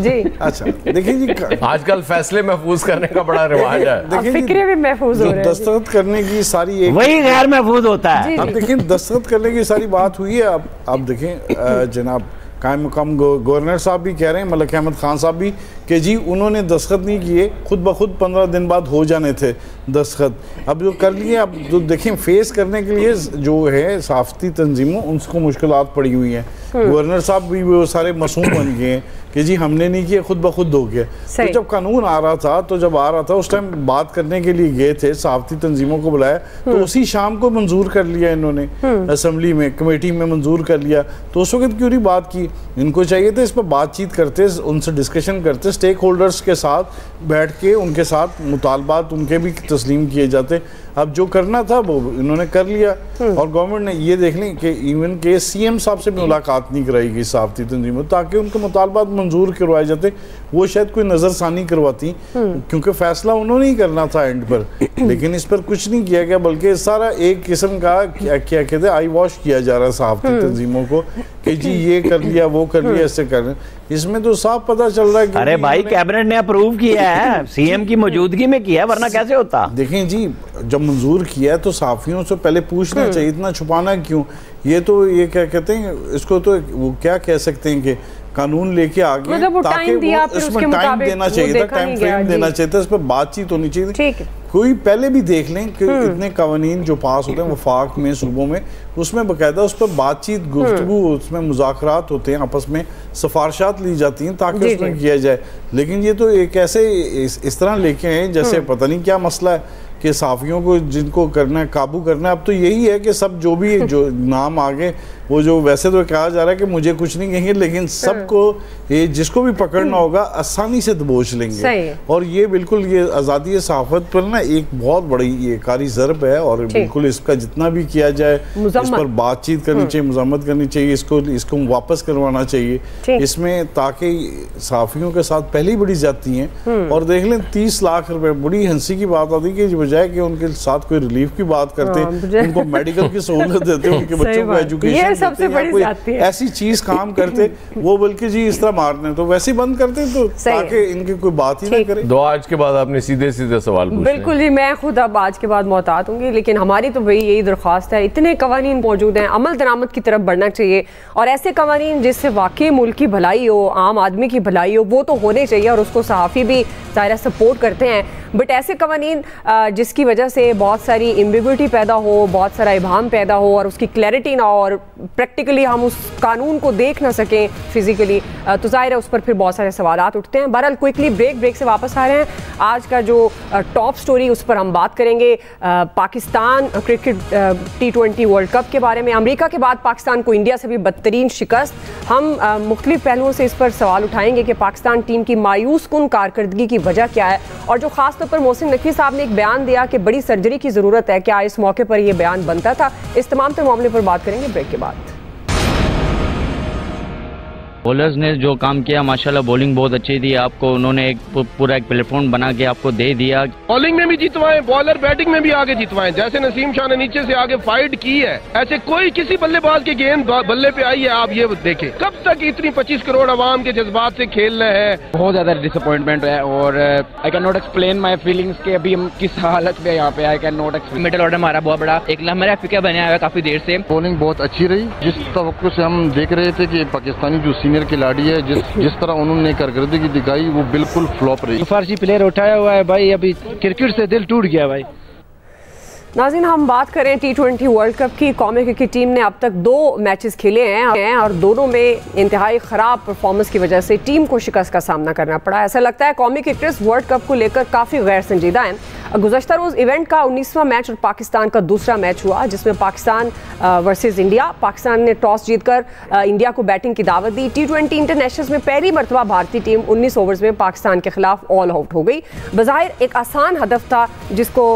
जी अच्छा देखिए जी, आजकल फैसले महफूज करने का बड़ा रिवाज है, फिक्रे भी महफूज हो रहे हैं। दस्तखत करने की सारी वही गैर महफूज होता है। अब देखिए दस्तखत करने की सारी बात हुई है। अब देखें जनाब कायम मुकाम गवर्नर साहब भी कह रहे हैं, मलिक अहमद खान साहब भी, कि जी उन्होंने दस्तखत नहीं किए, खुद ब खुद 15 दिन बाद हो जाने थे दस्तखत। अब जो कर लिए, अब जो देखें फेस करने के लिए जो है सहाफ़ती तंजीमों उनको मुश्किलात पड़ी हुई हैं। गवर्नर साहब भी वो सारे मासूम बन गए हैं कि जी हमने नहीं किया, खुद ब खुद हो गया। तो जब कानून आ रहा था, तो जब आ रहा था उस टाइम बात करने के लिए गए थे, सहाफ़ती तंजीमों को बुलाया, तो उसी शाम को मंजूर कर लिया इन्होंने, असम्बली में कमेटी में मंजूर कर लिया। तो उस वक्त क्यों नहीं बात की? इनको चाहिए था इस पर बातचीत करते, उनसे डिस्कशन करते, स्टेक होल्डर्स के साथ बैठ के उनके साथ मुतालबात उनके भी तस्लीम किए जाते। अब जो करना था वो इन्होंने कर लिया। और गवर्नमेंट ने ये देख लें कि इवन के सीएम साहब से मुलाकात नहीं कराई गई सहाफ़ती तंजीमों, ताकि उनके मुतालबात मंजूर करवाए जाते। वो शायद कोई नज़रसानी करवाती, क्योंकि फैसला उन्होंने ही करना था एंड पर, लेकिन इस पर कुछ नहीं किया गया, बल्कि सारा एक किस्म का क्या कहते हैं आई वॉश किया जा रहा है सहाफ़ती तंजीमों को कि जी ये कर लिया, वो कर लिया, ऐसे कर लिया। इसमें तो साफ पता चल रहा है कि अरे भाई कैबिनेट ने अप्रूव किया है, सीएम की मौजूदगी में किया है, वरना कैसे होता? देखें जी, जब मंजूर किया है तो साफियों से पहले पूछना चाहिए, इतना छुपाना क्यों? ये तो ये क्या कहते हैं, इसको तो वो क्या कह सकते हैं कि कानून लेके आ गए, ताकि वो इसमें टाइम देना चाहिए था, टाइम फ्रेम देना चाहिए था, इस पर बातचीत होनी चाहिए थी। कोई पहले भी देख लें कि इतने कवानीन जो पास होते हैं वफाक में, सूबों में, उसमें बाकायदा उस पर बातचीत, गुफ्तगू, उसमें मुज़ाकरात होते हैं, आपस में सिफारिशात ली जाती हैं ताकि उसमें किया जाए। लेकिन ये तो एक ऐसे इस तरह लेके आए जैसे पता नहीं क्या मसला है कि साफियों को जिनको करना है, काबू करना है। अब तो यही है कि सब जो भी जो नाम आगे, वो जो वैसे तो कहा जा रहा है कि मुझे कुछ नहीं कहेंगे, लेकिन सबको ये जिसको भी पकड़ना होगा आसानी से दबोच लेंगे। और ये बिल्कुल ये आज़ादी सहाफ़त पर ना एक बहुत बड़ी ये कारी ज़रब है, और बिल्कुल इसका जितना भी किया जाए इस पर बातचीत करनी चाहिए, मुज़म्मत करनी चाहिए, इसको वापस करवाना चाहिए इसमें, ताकि सहाफ़ियों के साथ पहले ही बड़ी जाती हैं। और देख लें 30 लाख रुपए, बड़ी हंसी की बात आती है कि बजाय कि उनके साथ कोई रिलीफ की बात करते, उनको मेडिकल की सहूलत देते, उनके बच्चों को एजुकेशन सबसे बड़ी कोई ऐसी चीज काम करते, वो बल्कि जी इस तरह मारने तो वैसे ही बंद करते, तो ताकि इनकी कोई बात ही ना करे। दो आज के बाद आपने सीधे सीधे सवाल पूछे। बिल्कुल जी, मैं खुद अब आज के बाद मोहतात हूँगी, लेकिन हमारी तो भाई यही दरख्वास्त है, इतने कवानीन मौजूद हैं, अमल दरामद की तरफ बढ़ना चाहिए और ऐसे कवानीन जिससे वाकई मुल्क की भलाई हो, आम आदमी की भलाई हो, वो तो होने चाहिए और उसको सहाफ़ी भी ज़ाहिर सपोर्ट करते हैं। बट ऐसे कवानीन जिसकी वजह से बहुत सारी एम्बिग्विटी पैदा हो, बहुत सारा इबाहम पैदा हो और उसकी क्लैरिटी ना हो और प्रैक्टिकली हम उस कानून को देख ना सकें फिजिकली, तो ज़ाहिर है उस पर फिर बहुत सारे सवालात उठते हैं। बहरहाल क्विकली ब्रेक से वापस आ रहे हैं। आज का जो टॉप स्टोरी उस पर हम बात करेंगे Pakistan cricket T20 world cup के बारे में। अमेरिका के बाद पाकिस्तान को इंडिया से भी बदतरीन शिकस्त। हम मुख्तलिफ पहलुओं से इस पर सवाल उठाएंगे कि पाकिस्तान टीम की मायूस कुन कारकर्दगी की वजह क्या है और जो खास तौर पर मोहसिन नकवी साहब ने एक बयान दिया कि बड़ी सर्जरी की ज़रूरत है, क्या इस मौके पर यह बयान बनता था? इस तमाम तर मामले पर बात करेंगे ब्रेक के बाद। बॉलर्स ने जो काम किया माशाल्लाह, बॉलिंग बहुत अच्छी थी, आपको उन्होंने एक पूरा एक प्लेटफॉर्म बना के आपको दे दिया। बॉलिंग में भी जितवाए, बॉलर बैटिंग में भी आगे जितवाए, जैसे नसीम शाह ने नीचे से आगे फाइट की है, ऐसे कोई किसी बल्लेबाज की गेंद बल्ले पे आई है आप ये देखें। कब तक इतनी 25 करोड़ आवाम के जज्बात से खेल रहे हैं? बहुत ज्यादा डिसअपॉइंटमेंट है और I can not explain my feelings के अभी हम किस हालत में यहाँ पे, I can not explain. Middle order हमारा बहुत बड़ा एक लम्हा फिक्र बना हुआ है काफी देर से। बॉलिंग बहुत अच्छी रही, जिस तवक्को से हम देख रहे थे कि पाकिस्तानी जो सीनियर खिलाड़ी है जिस तरह उन्होंने कारकर्दगी दिखाई वो बिल्कुल फ्लॉप रही। फारसी प्लेयर उठाया हुआ है भाई, अभी क्रिकेट से दिल टूट गया भाई। नाज़रीन, हम बात करें T20 वर्ल्ड कप की। कौमी क्रिकेट टीम ने अब तक 2 मैचेस खेले हैं और दोनों में इंतहाई ख़राब परफॉर्मेंस की वजह से टीम को शिकस्त का सामना करना पड़ा। ऐसा लगता है कौमी क्रिकेटर्स वर्ल्ड कप को लेकर काफ़ी गैर संजीदा हैं। गुज़श्ता रोज़ इवेंट का 19वां मैच और पाकिस्तान का दूसरा मैच हुआ, जिसमें पाकिस्तान वर्सेस इंडिया। पाकिस्तान ने टॉस जीतकर इंडिया को बैटिंग की दावत दी। T20 इंटरनेशनल्स में पहली मरतबा भारतीय टीम 19 ओवर्स में पाकिस्तान के खिलाफ ऑल आउट हो गई। बज़ाहिर एक आसान हदफ था जिसको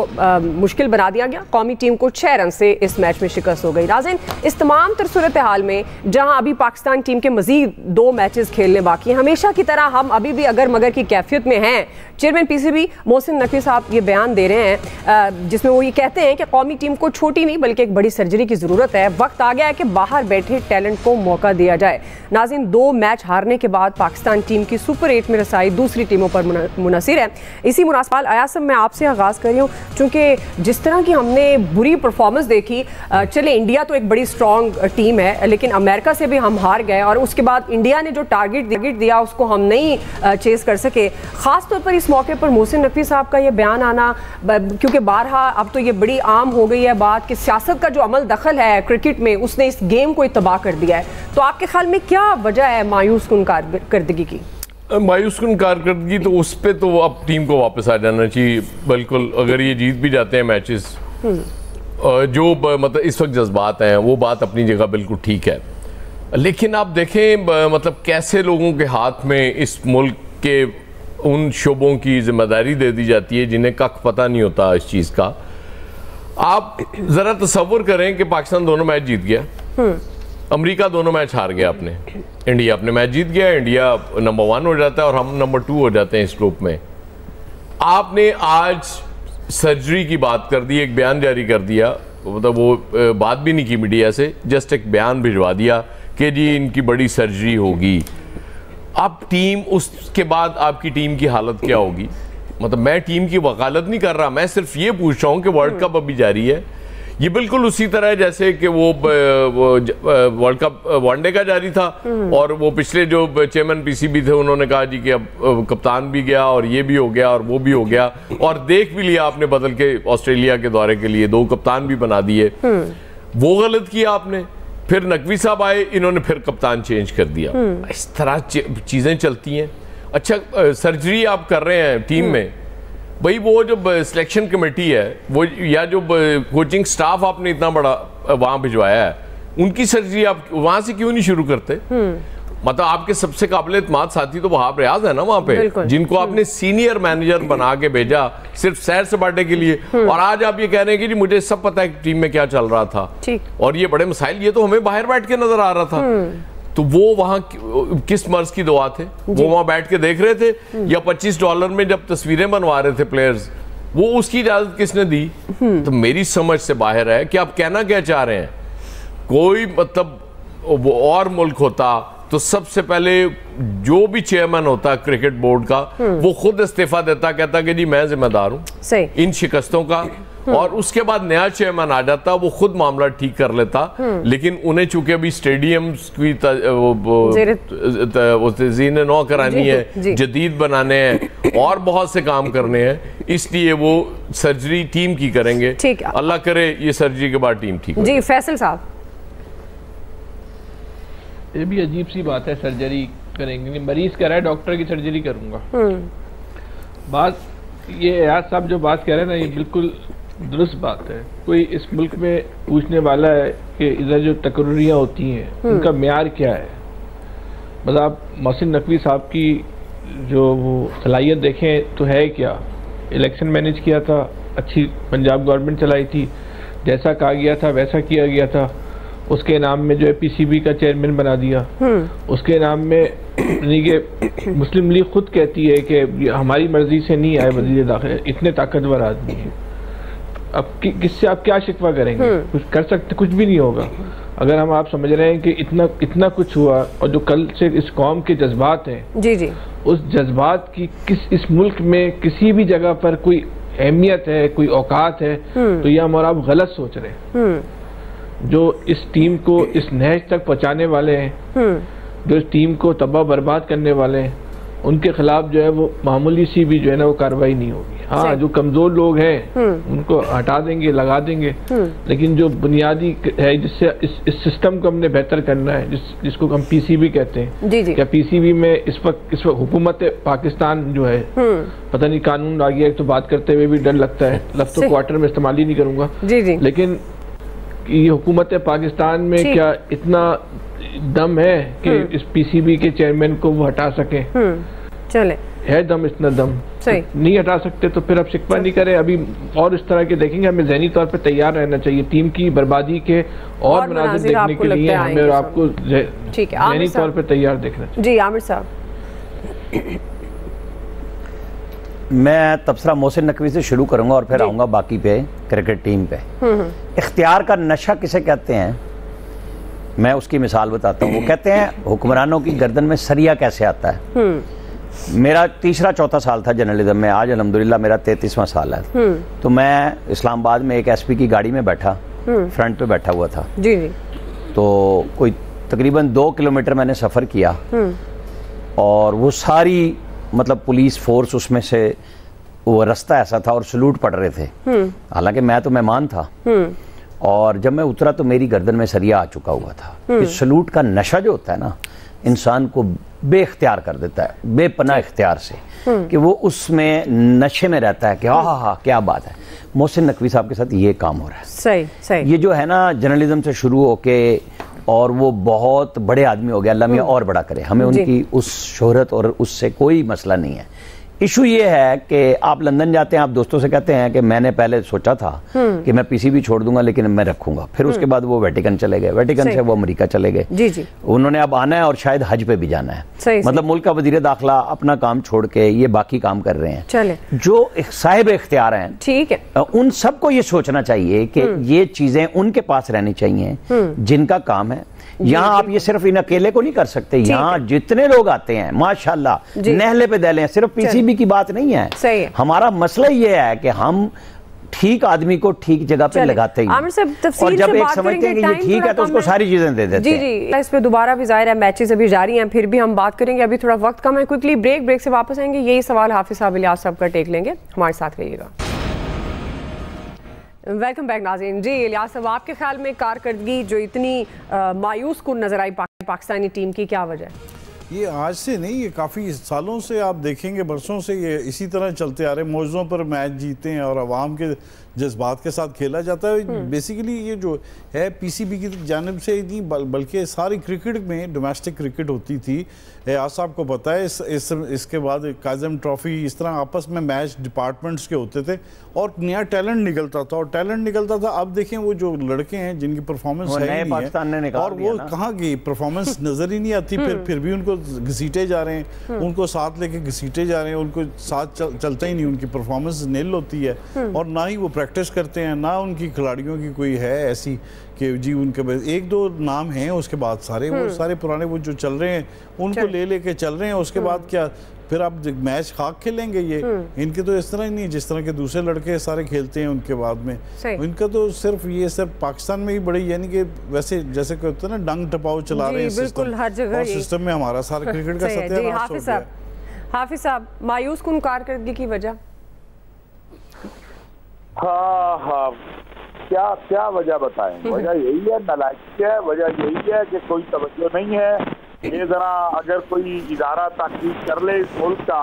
मुश्किल बना दिया गया। कौमी टीम को 6 रन से इस मैच में शिकस्त हो गई। नाज़रीन, इस तमाम तर सूरत हाल में जहां अभी पाकिस्तान टीम के मजीद 2 मैचेस खेलने बाकी हैं, हमेशा की तरह हम अभी भी अगर मगर की कैफियत में हैं। चेयरमैन PCB मोहसिन नकवी साहब ये बयान दे रहे हैं जिसमें वो ये कहते हैं कि कौमी टीम को छोटी नहीं बल्कि एक बड़ी सर्जरी की ज़रूरत है। वक्त आ गया है कि बाहर बैठे टैलेंट को मौका दिया जाए। नाज़रीन, 2 मैच हारने के बाद पाकिस्तान टीम की सुपर 8 में रसाई दूसरी टीमों पर मुनहसिर है। इसी मुनासिबत आयासम मैं आपसे आगाज़ कर रही हूँ, चूँकि जिस तरह की हमने बुरी परफॉर्मेंस देखी, चले इंडिया तो एक बड़ी स्ट्रॉन्ग टीम है लेकिन अमेरिका से भी हम हार गए और उसके बाद इंडिया ने जो टारगेट दिया उसको हम नहीं चेस कर सके। ख़ास तौर पर इस मौके पर मोहसिन नकवी साहब का ये बयान आना, क्योंकि बारहा अब तो ये बड़ी आम हो गई है बात कि सियासत का जो अमल दखल है क्रिकेट में उसने इस गेम को तबाह कर दिया है। तो आपके ख्याल में क्या वजह है मायूस कुन कारकर्दगी की? मायूस कुन कारकर्दगी तो उस पर तो अब टीम को वापस आ जाना चाहिए। बिल्कुल, अगर ये जीत भी जाते हैं मैचेस, जो मतलब इस वक्त जज्बात हैं वो बात अपनी जगह बिल्कुल ठीक है, लेकिन आप देखें मतलब कैसे लोगों के हाथ में इस मुल्क के उन शोबों की जिम्मेदारी दे दी जाती है जिन्हें कख पता नहीं होता इस चीज़ का। आप ज़रा तसव्वुर करें कि पाकिस्तान दोनों मैच जीत गया, अमेरिका दोनों मैच हार गया, इंडिया अपने मैच जीत गया, इंडिया नंबर 1 हो जाता है और हम नंबर 2 हो जाते हैं इस ग्रुप में। आपने आज सर्जरी की बात कर दी, एक बयान जारी कर दिया, मतलब वो बात भी नहीं की मीडिया से, जस्ट एक बयान भिजवा दिया कि जी इनकी बड़ी सर्जरी होगी। अब टीम, उसके बाद आपकी टीम की हालत क्या होगी? मतलब मैं टीम की वकालत नहीं कर रहा, मैं सिर्फ ये पूछ रहा हूँ कि वर्ल्ड कप अभी जारी है। ये बिल्कुल उसी तरह है जैसे कि वो वर्ल्ड कप वनडे का जारी था और वो पिछले जो चेयरमैन PCB थे उन्होंने कहा जी कि अब कप्तान भी गया और ये भी हो गया और वो भी हो गया, और देख भी लिया आपने बदल के ऑस्ट्रेलिया के दौरे के लिए 2 कप्तान भी बना दिए। वो गलत किया आपने, फिर नकवी साहब आए, इन्होंने फिर कप्तान चेंज कर दिया। इस तरह चीज़ें चलती हैं। अच्छा, सर्जरी आप कर रहे हैं टीम में, भाई वो जो सिलेक्शन कमेटी है वो या जो कोचिंग स्टाफ आपने इतना बड़ा वहाँ भिजवाया है, उनकी सर्जरी आप वहाँ से क्यों नहीं शुरू करते? मतलब आपके सबसे काबिल-ए-एतमाद साथी तो वहाब रियाज है ना वहाँ पे, जिनको आपने सीनियर मैनेजर बना के भेजा सिर्फ सैर सपाटे के लिए, और आज आप ये कह रहे हैं कि जी मुझे सब पता है टीम में क्या चल रहा था और ये बड़े मसाइल, ये तो हमें बाहर बैठ के नजर आ रहा था। तो वो वहाँ किस मर्ज की दुआ थे? वो वहाँ बैठ के देख रहे थे या $25 में जब तस्वीरें बनवा रहे थे प्लेयर्स वो उसकी इजाजत किसने दी? तो मेरी समझ से बाहर है कि आप कहना क्या चाह रहे हैं। कोई मतलब वो और मुल्क होता तो सबसे पहले जो भी चेयरमैन होता क्रिकेट बोर्ड का वो खुद इस्तीफा देता, कहता कि जी मैं जिम्मेदार हूं इन शिकस्तों का, और उसके बाद नया चेयरमैन आ जाता, वो खुद मामला ठीक कर लेता। लेकिन उन्हें चूंकि अभी स्टेडियम्स की ज़ीने नौ करानी है, जदीद बनाने हैं और बहुत से काम करने हैं, इसलिए वो सर्जरी टीम की करेंगे। अल्लाह करे ये सर्जरी के बाद टीम ठीक हो। जी फैसल साहब, ये भी अजीब सी बात है, सर्जरी करेंगे, मरीज कह रहा है डॉक्टर की सर्जरी करूंगा। बात ये यार साहब जो बात कह रहे हैं ना, ये बिल्कुल दुरुस्त बात है। कोई इस मुल्क में पूछने वाला है कि इधर जो तकरीरियाँ होती हैं उनका म्यार क्या है? मतलब आप मोहसिन नकवी साहब की जो वो सलाहियत देखें तो है क्या? इलेक्शन मैनेज किया था, अच्छी पंजाब गवर्नमेंट चलाई थी, जैसा कहा गया था वैसा किया गया था। उसके नाम में जो है पीसीबी का चेयरमैन बना दिया। उसके नाम में यानी कि मुस्लिम लीग खुद कहती है कि हमारी मर्जी से नहीं आए वज़ीर दाखिला, इतने ताकतवर आदमी है। अब किससे आप क्या शिकवा करेंगे? कुछ कर सकते, कुछ भी नहीं होगा। अगर हम आप समझ रहे हैं कि इतना कुछ हुआ, और जो कल से इस कौम के जज्बात हैं जी जी, उस जज्बात की इस मुल्क में किसी भी जगह पर कोई अहमियत है, कोई औकात है, तो ये हम और आप गलत सोच रहे हैं। जो इस टीम को इस नहज तक पहुंचाने वाले हैं, जो इस टीम को तबाह बर्बाद करने वाले हैं, उनके खिलाफ जो है वो मामूली सी भी जो है ना वो कार्रवाई नहीं होगी। हाँ, जो कमजोर लोग हैं उनको हटा देंगे, लगा देंगे, लेकिन जो बुनियादी है जिससे इस सिस्टम को हमने बेहतर करना है, जिसको हम पीसीबी कहते हैं, क्या पीसीबी में इस वक्त हुकूमत पाकिस्तान जो है, पता नहीं कानून आ गया है, तो बात करते हुए भी डर लगता है, लफ्ज़ क्वार्टर में इस्तेमाल ही नहीं करूंगा, लेकिन ये हुकूमत पाकिस्तान में क्या इतना दम है कि इस पीसीबी के चेयरमैन को वो हटा सके? चले है दम, इतना दम सही नहीं हटा सकते तो फिर अब शिकवा नहीं करें। अभी और इस तरह के देखेंगे, हमें ज़हनी तौर पे तैयार रहना चाहिए। टीम की बर्बादी के और मनाज़िर देखने के लिए हमें और आपको ज़हनी तौर पे तैयार देखना चाहिए। जी आमिर साहब, मैं तबसरा मोहसिन नकवी से शुरू करूंगा और फिर आऊंगा बाकी पे क्रिकेट टीम पे। इख्तियार का नशा किसे कहते हैं, मैं उसकी मिसाल बताता हूँ। वो कहते हैं हुक्मरानों की गर्दन में सरिया कैसे आता है। मेरा तीसरा चौथा साल था जर्नलिज्म में, आज अल्हम्दुलिल्लाह मेरा 33वां साल है। तो मैं इस्लामाबाद में एक एसपी की गाड़ी में बैठा, फ्रंट पे बैठा हुआ था जी। तो कोई तकरीबन 2 किलोमीटर मैंने सफ़र किया, और वो सारी मतलब पुलिस फोर्स उसमें से, वो रास्ता ऐसा था और सलूट पड़ रहे थे। हालांकि मैं तो मेहमान था, और जब मैं उतरा तो मेरी गर्दन में सरिया आ चुका हुआ था। इस सलूट का नशा जो होता है ना, इंसान को बेख्तियार कर देता है, बेपनाह इख्तियार से, कि वो उसमें नशे में रहता है कि हाँ क्या बात है। मोहसिन नकवी साहब के साथ ये काम हो रहा है। सही। ये जो है ना, जर्नलिज्म से शुरू होके और वो बहुत बड़े आदमी हो गया, अल्लाह मियां और बड़ा करे, हमें उनकी उस शोहरत और उससे कोई मसला नहीं है। इशू ये है कि आप लंदन जाते हैं, आप दोस्तों से कहते हैं कि मैंने पहले सोचा था कि मैं पीसीबी छोड़ दूंगा लेकिन मैं रखूंगा, फिर उसके बाद वो वेटिकन चले गए, वेटिकन से वो अमेरिका चले गए। जी। उन्होंने अब आना है और शायद हज पे भी जाना है। मतलब मुल्क का वजीर दाखिला अपना काम छोड़ के ये बाकी काम कर रहे हैं। चले जो साहिब इख्तियार हैं, ठीक है, उन सबको ये सोचना चाहिए कि ये चीजें उनके पास रहनी चाहिए जिनका काम है। यहाँ आप ये सिर्फ इन अकेले को नहीं कर सकते, यहाँ जितने लोग आते हैं माशाल्लाह नहले पे दहले हैं, सिर्फ पीसीबी की बात नहीं है। सही है। हमारा मसला ये है कि हम ठीक आदमी को ठीक जगह पे लगाते हैं, और जब एक समझते हैं कि ये ठीक है तो उसको सारी चीजें दे देते हैं। जी, इस पे दोबारा भी जाहिर है मैचेस अभी जारी हैं, फिर भी हम बात करेंगे। अभी थोड़ा वक्त कम है, क्विकली ब्रेक से वापस आएंगे। यही सवाल हाफिज साहब इलियास साहब का टेक लेंगे, हमारे साथ रहिएगा। वेलकम बैक नाज़रीन। जी इलियास साहब, आपके ख्याल में कारकर्दगी जो इतनी मायूस कुन नजर आई पाकिस्तानी टीम की, क्या वजह है? ये आज से नहीं, ये काफ़ी सालों से आप देखेंगे, बरसों से ये इसी तरह चलते आ रहे। मौजों पर मैच जीते हैं और अवाम के जज्बात के साथ खेला जाता है। बेसिकली ये जो है पीसीबी की जानिब से ही नहीं बल्कि सारी क्रिकेट में डोमेस्टिक क्रिकेट होती थी। आज साहब को पता है इसके बाद काज़म ट्रॉफी इस तरह आपस में मैच डिपार्टमेंट्स के होते थे और नया टैलेंट निकलता था। अब देखें वो जो लड़के हैं जिनकी परफॉर्मेंस है ही नहीं है और वो कहाँ की परफॉर्मेंस नजर ही नहीं आती। फिर भी उनको घसीटे जा रहे हैं, उनको साथ लेके घसीटे जा रहे हैं, उनको साथ चलता ही नहीं, उनकी परफॉर्मेंस नील होती है और ना ही वो प्रैक्टिस करते हैं, ना उनकी खिलाड़ियों की कोई है ऐसी कि जी उनके एक दो नाम हैं, उसके बाद सारे वो सारे पुराने वो जो चल रहे हैं उनको ले लेके चल रहे हैं। उसके बाद क्या फिर आप मैच खाक खेलेंगे ये। इनके तो इस तरह ही नहीं जिस तरह के दूसरे लड़के सारे खेलते हैं उनके बाद में। इनका तो सिर्फ पाकिस्तान में ही बड़ी यानी कि वैसे जैसे कोई होता है ना डंग टपाओ चला रहे हैं बिल्कुल हर जगह और सिस्टम में हमारा सारा क्रिकेट का सत्यानाश हो गया। हाफिज साहब, मायूस कुन कारकर्दगी की वजह? हाँ, क्या वजह बताएं? वजह यही है, नालायकी है। वजह यही है कि कोई तवज्जो नहीं है। ये जरा अगर कोई इदारा ताकीद कर ले इस मुल्क का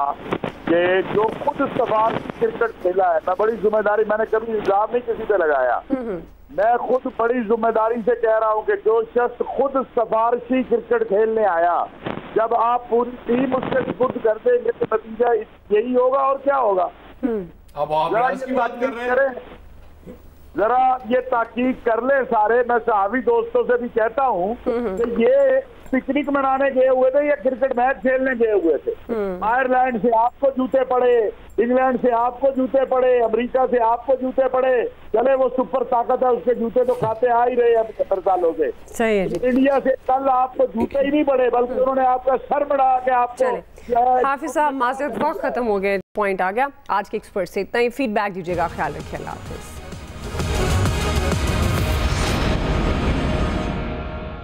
कि जो खुद सफार क्रिकेट खेला है, मैं बड़ी जिम्मेदारी, मैंने कभी इल्जाम नहीं किसी पे लगाया, मैं खुद बड़ी जिम्मेदारी से कह रहा हूँ कि जो शख्स खुद सिफारशी क्रिकेट खेलने आया, जब आप पूरी टीम उससे सुपुर्द कर देंगे तो नतीजा यही होगा और क्या होगा। अब आप की बात कर रहे हैं, जरा ये ताकीद कर ले सारे। मैं सहावी दोस्तों से भी कहता हूँ कि ये पिकनिक मनाने गए हुए थे या क्रिकेट मैच खेलने गए हुए थे। आयरलैंड से आपको जूते पड़े, इंग्लैंड से आपको जूते पड़े, अमेरिका से आपको जूते पड़े, चले वो सुपर ताकत है उसके जूते तो खाते आ ही रहे हैं 70 सालों से। सही है। इंडिया से कल आपको जूते ही नहीं पड़े बल्कि उन्होंने आपका सर बढ़ा के आपको। हाफिज साहब, माज़रत, वक्त खत्म हो गया, पॉइंट आ गया। आज के एक्सपर्ट से इतना ही। फीडबैक दीजिएगा, ख्याल रखिए, अल्लाह हाफिज।